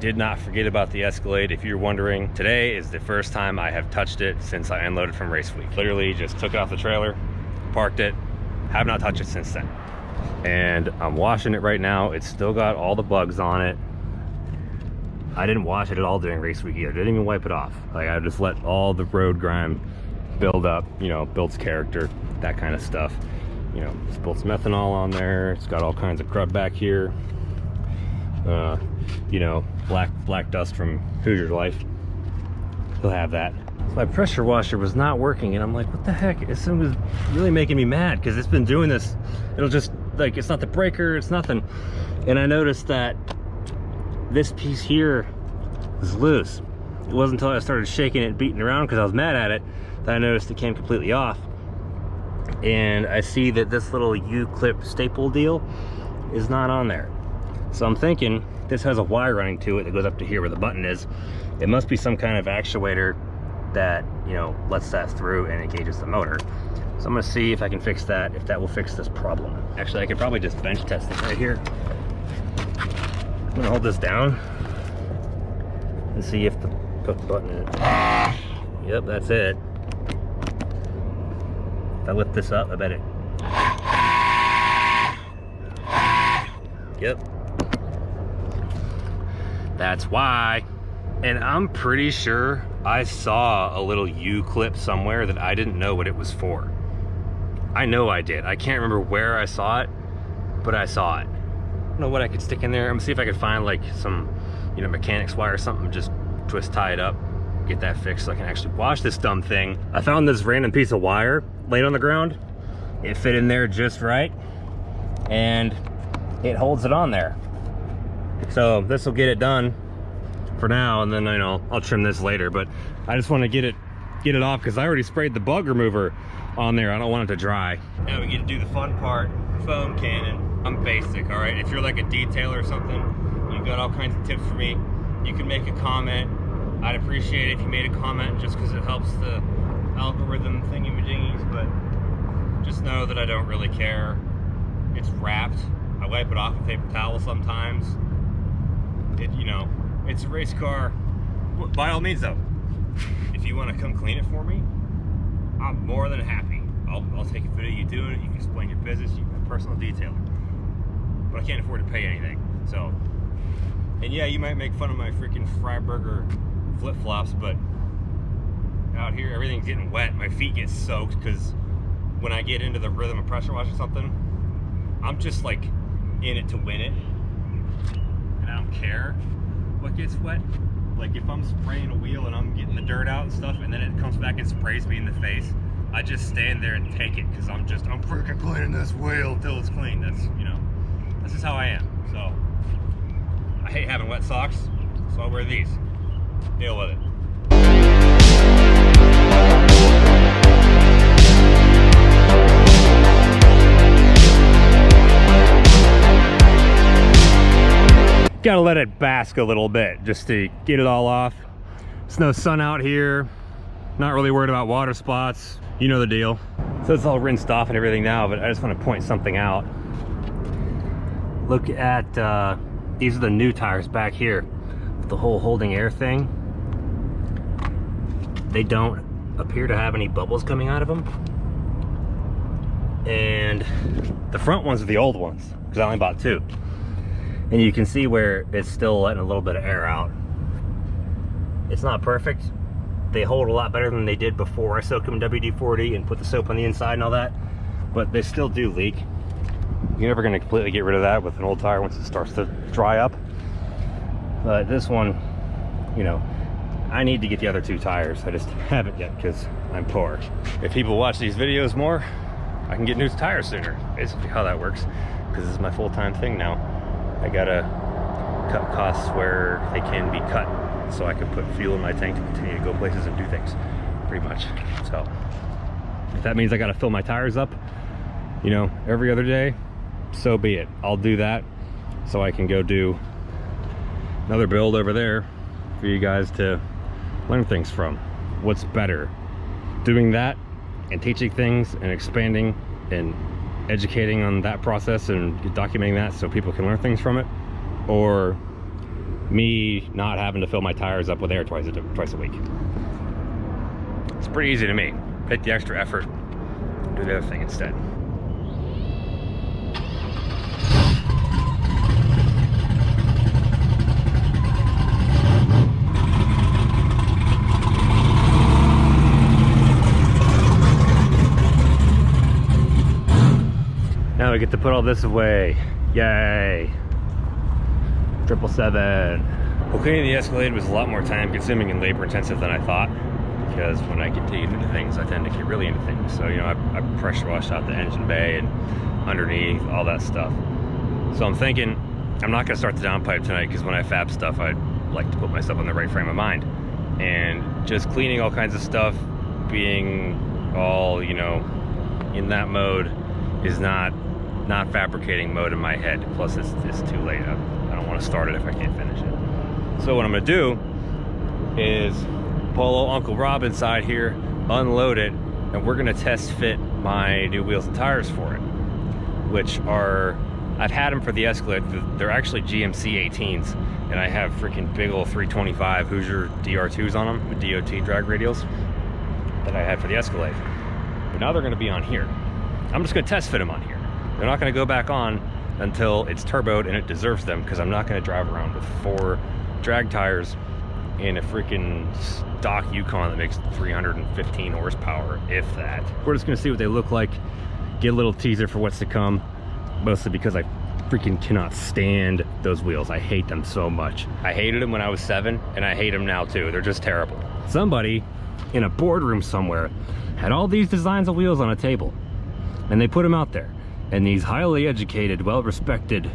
Did not forget about the Escalade. If you're wondering, today is the first time I have touched it since I unloaded from race week. Literally just took it off the trailer, parked it, have not touched it since then. And I'm washing it right now. It's still got all the bugs on it. I didn't wash it at all during race week either. Didn't even wipe it off. Like, I just let all the road grime build up, you know, builds character, that kind of stuff. You know, spilled some ethanol on there. It's got all kinds of crud back here. You know, black dust from Hoosier Life. He'll have that. So my pressure washer was not working, and I'm like, what the heck? This thing was really making me mad because it's been doing this. It'll just, like, it's not the breaker, it's nothing. And I noticed that this piece here is loose. It wasn't until I started shaking it and beating around because I was mad at it that I noticed it came completely off. And I see that this little U-clip staple deal is not on there. So I'm thinking this has a wire running to it that goes up to here where the button is. It must be some kind of actuator that, you know, lets that through and engages the motor. So I'm gonna see if I can fix that, if that will fix this problem. Actually, I could probably just bench test it right here. I'm gonna hold this down and see if the button is. Yep, that's it. If I lift this up, I bet it. Yep. That's why. And I'm pretty sure I saw a little U-clip somewhere that I didn't know what it was for. I know I did. I can't remember where I saw it, but I saw it. I don't know what I could stick in there. I'm gonna see if I could find like some, you know, mechanics wire or something, just twist, tie it up, get that fixed so I can actually wash this dumb thing. I found this random piece of wire laid on the ground. It fit in there just right, and it holds it on there. So this will get it done for now, and then, you know, I'll trim this later, but I just want to get it off because I already sprayed the bug remover on there. I don't want it to dry. Now we get to do the fun part, foam cannon. I'm basic, all right? If you're like a detailer or something, you've got all kinds of tips for me. You can make a comment. I'd appreciate it if you made a comment just because it helps the algorithm thingy-majingies, but just know that I don't really care. It's wrapped. I wipe it off with paper towel sometimes. It, you know, it's a race car. By all means though, if you want to come clean it for me, I'm more than happy. I'll take a video of you doing it. You can explain your business. You can be a personal detailer. But I can't afford to pay anything. So, and yeah, you might make fun of my freaking Freiburger flip-flops, but out here everything's getting wet. My feet get soaked because when I get into the rhythm of pressure wash or something, I'm just like in it to win it. And I don't care what gets wet. Like if I'm spraying a wheel and I'm getting the dirt out and stuff, and then it comes back and sprays me in the face, I just stand there and take it because I'm freaking cleaning this wheel until it's clean. That's, you know, that's just how I am. So I hate having wet socks, so I wear these. Deal with it. Gotta let it bask a little bit just to get it all off. There's no sun out here. Not really worried about water spots. You know the deal. So it's all rinsed off and everything now, but I just want to point something out. Look at, these are the new tires back here. The whole holding air thing. They don't appear to have any bubbles coming out of them. And the front ones are the old ones, because I only bought two. And you can see where it's still letting a little bit of air out. It's not perfect. They hold a lot better than they did before I soaked them in WD-40 and put the soap on the inside and all that, but they still do leak. You're never gonna completely get rid of that with an old tire once it starts to dry up. But this one, you know, I need to get the other two tires. I just haven't yet because I'm poor. If people watch these videos more, I can get new tires sooner. Basically how that works, because this is my full-time thing now. I gotta cut costs where they can be cut so I can put fuel in my tank to continue to go places and do things, pretty much. So if that means I gotta fill my tires up, you know, every other day, so be it. I'll do that so I can go do another build over there for you guys to learn things from. What's better, doing that and teaching things and expanding and educating on that process and documenting that so people can learn things from it, or me not having to fill my tires up with air twice a week. It's pretty easy to me. Take the extra effort, do the other thing instead. Now we get to put all this away. Yay! 777. Cleaning the Escalade was a lot more time consuming and labor intensive than I thought, because when I get to get into things, I tend to get really into things. So, you know, I pressure washed out the engine bay and underneath, all that stuff. So I'm thinking I'm not gonna start the downpipe tonight, because when I fab stuff, I like to put myself in the right frame of mind. And just cleaning all kinds of stuff, being all, you know, in that mode is not fabricating mode in my head. Plus it's too late. I don't want to start it if I can't finish it. So what I'm gonna do is pull old Uncle Rob inside here, unload it, and we're gonna test fit my new wheels and tires for it, which are, I've had them for the Escalade. They're actually GMC 18s, and I have freaking big old 325 Hoosier DR2s on them with DOT drag radials that I had for the Escalade. But now they're gonna be on here. I'm just gonna test fit them on here. They're not gonna go back on until it's turboed, and it deserves them, because I'm not gonna drive around with 4 drag tires in a freaking stock Yukon that makes 315 horsepower, if that. We're just gonna see what they look like, get a little teaser for what's to come, mostly because I freaking cannot stand those wheels. I hate them so much. I hated them when I was 7, and I hate them now too. They're just terrible. Somebody in a boardroom somewhere had all these designs of wheels on a table, and they put them out there. And these highly educated, well-respected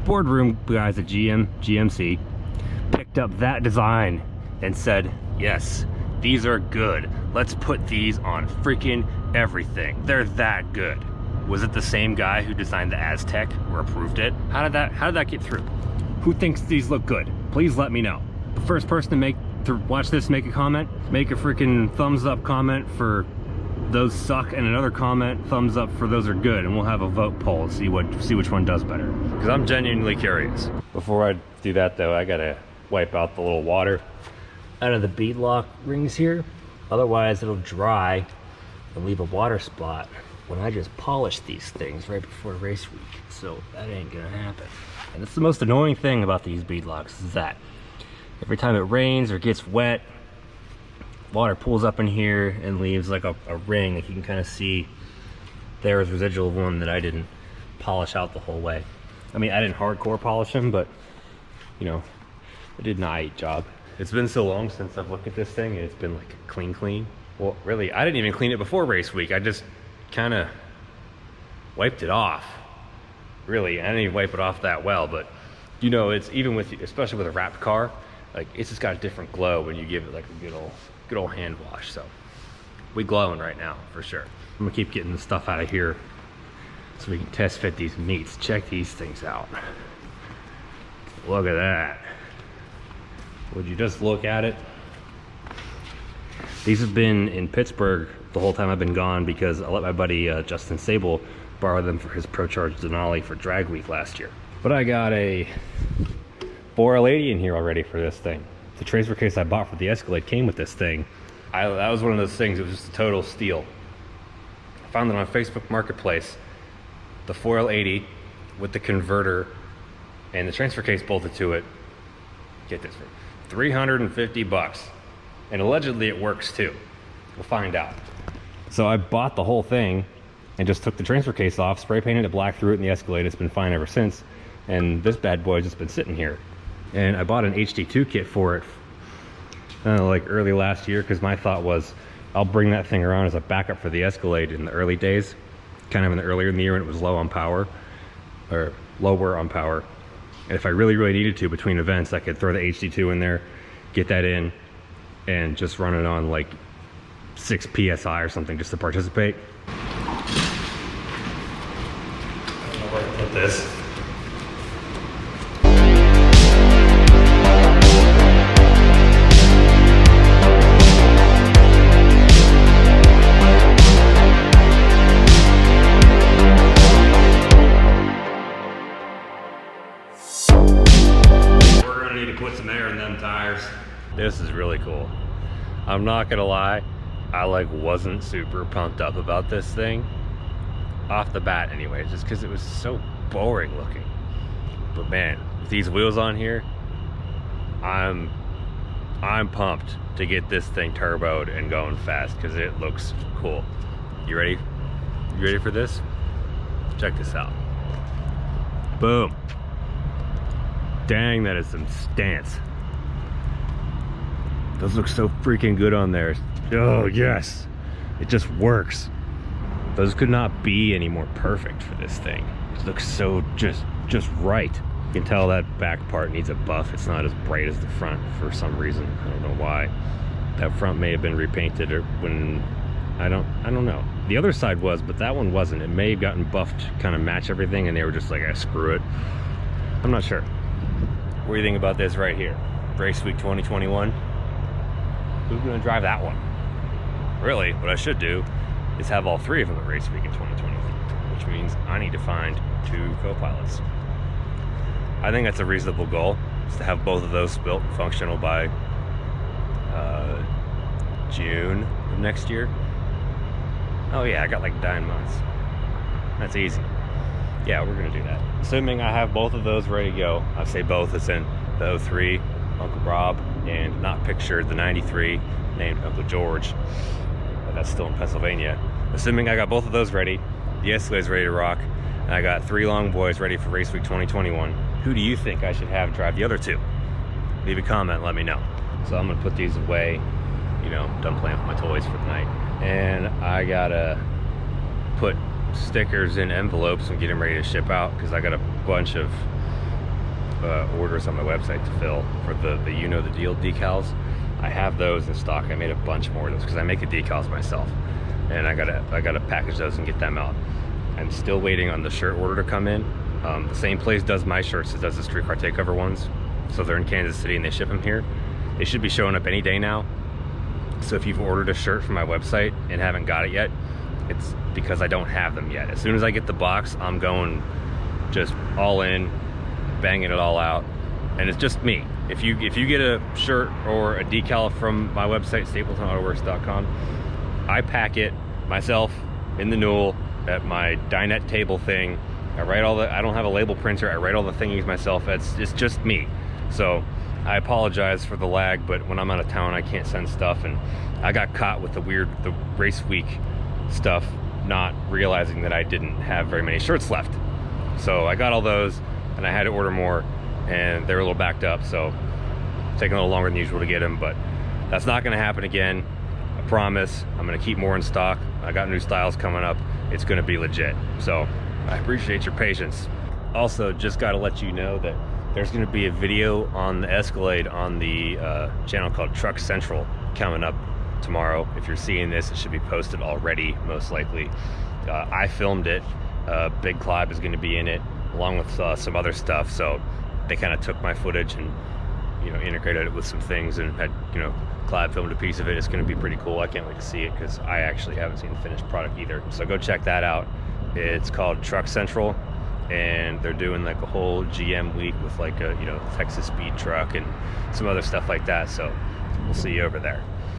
boardroom guys at GMC picked up that design and said, yes, these are good. Let's put these on freaking everything. They're that good. Was it the same guy who designed the Aztec or approved it? How did that get through? Who thinks these look good? Please let me know. The first person to watch this make a comment, make a freaking thumbs up comment for those suck, and another comment, thumbs up for those are good, and we'll have a vote poll, see which one does better, because I'm genuinely curious. Before I do that though, I gotta wipe out the little water out of the bead lock rings here, otherwise it'll dry and leave a water spot when I just polish these things right before race week. So that ain't gonna happen. And that's the most annoying thing about these bead locks, is that every time it rains or gets wet, water pulls up in here and leaves like a ring. Like you can kind of see there is residual of one that I didn't polish out the whole way. I mean, I didn't hardcore polish them, but you know, I did an eye job. It's been so long since I've looked at this thing, and it's been like clean. Well, really, I didn't even clean it before race week. I just kind of wiped it off. Really, I didn't even wipe it off that well, but you know, it's even with, especially with a wrapped car, like it's just got a different glow when you give it like a good old hand wash. So we glowing right now for sure. I'm gonna keep getting the stuff out of here so we can test fit these meats. Check these things out. Look at that. Would you just look at it? These have been in Pittsburgh the whole time I've been gone, because I let my buddy Justin Sable borrow them for his Pro Charge Denali for drag week last year. But I got a 4L80 in here already for this thing. The transfer case I bought for the Escalade came with this thing. That was one of those things, it was just a total steal. I found it on Facebook Marketplace, the 4L80 with the converter and the transfer case bolted to it. Get this, for 350 bucks. And allegedly it works too. We'll find out. So I bought the whole thing and just took the transfer case off, spray painted it black through it in the Escalade. It's been fine ever since. And this bad boy's just been sitting here. And I bought an HD2 kit for it, like early last year, because my thought was I'll bring that thing around as a backup for the Escalade in the early days, kind of in the earlier in the year when it was low on power, or lower on power. And if I really needed to between events, I could throw the HD2 in there, get that in, and just run it on like 6 PSI or something just to participate. I don't know where to put this. them tires. This is really cool. I'm not gonna lie, I like wasn't super pumped up about this thing off the bat anyway, just because it was so boring looking. But man, with these wheels on here, I'm pumped to get this thing turboed and going fast because it looks cool. You ready? You ready for this? Check this out. Boom. Dang, that is some stance. Those look so freaking good on there. Oh yes, it just works. Those could not be any more perfect for this thing. It looks so just right. You can tell that back part needs a buff. It's not as bright as the front for some reason. I don't know why. That front may have been repainted or when I don't know. The other side was, but that one wasn't. It may have gotten buffed to kind of match everything, and they were just like, screw it. I'm not sure. What do you think about this right here? Race Week 2021. Who's gonna drive that one? Really, what I should do is have all three of them at Race Week in 2021, which means I need to find 2 co-pilots. I think that's a reasonable goal, is to have both of those built and functional by June of next year. Oh yeah, I got like 9 months. That's easy. Yeah, we're gonna do that. Assuming I have both of those ready to go. I say both, it's in the 03, Uncle Rob, and not pictured the 93, named Uncle George. But that's still in Pennsylvania. Assuming I got both of those ready, the Escalade's ready to rock, and I got 3 long boys ready for Race Week 2021. Who do you think I should have drive the other 2? Leave a comment, let me know. So I'm gonna put these away, you know, done playing with my toys for the night. And I gotta put stickers in envelopes and get them ready to ship out because I got a bunch of orders on my website to fill for the you know the deal decals. I have those in stock. I made a bunch more of those because I make the decals myself, and I gotta package those and get them out. I'm still waiting on the shirt order to come in. The same place does my shirts as does the Street Car Takeover ones, so they're in Kansas City and they ship them here. They should be showing up any day now. So if you've ordered a shirt from my website and haven't got it yet, it's because I don't have them yet. As soon as I get the box, I'm going just all in, banging it all out. And it's just me. If you get a shirt or a decal from my website, StaplestonAutoworks.com, I pack it myself in the Newell at my dinette table thing. I write all the, I don't have a label printer, I write all the thingies myself. It's just me. So I apologize for the lag, but when I'm out of town, I can't send stuff. And I got caught with the race week stuff, not realizing that I didn't have very many shirts left. So I got all those and I had to order more, and they were a little backed up, so it's taking a little longer than usual to get them, but that's not gonna happen again. I promise. I'm gonna keep more in stock. I got new styles coming up. It's gonna be legit. So I appreciate your patience. Also, just gotta let you know that there's gonna be a video on the Escalade on the channel called Truck Central coming up tomorrow. If you're seeing this, it should be posted already, most likely. I filmed it. Big Clive is gonna be in it, along with some other stuff. So they kind of took my footage and, you know, integrated it with some things, and had, you know, Clive filmed a piece of it. It's gonna be pretty cool. I can't wait to see it because I actually haven't seen the finished product either. So go check that out. It's called Truck Central, and they're doing like a whole GM week with like a, you know, Texas speed truck and some other stuff like that. So we'll see you over there.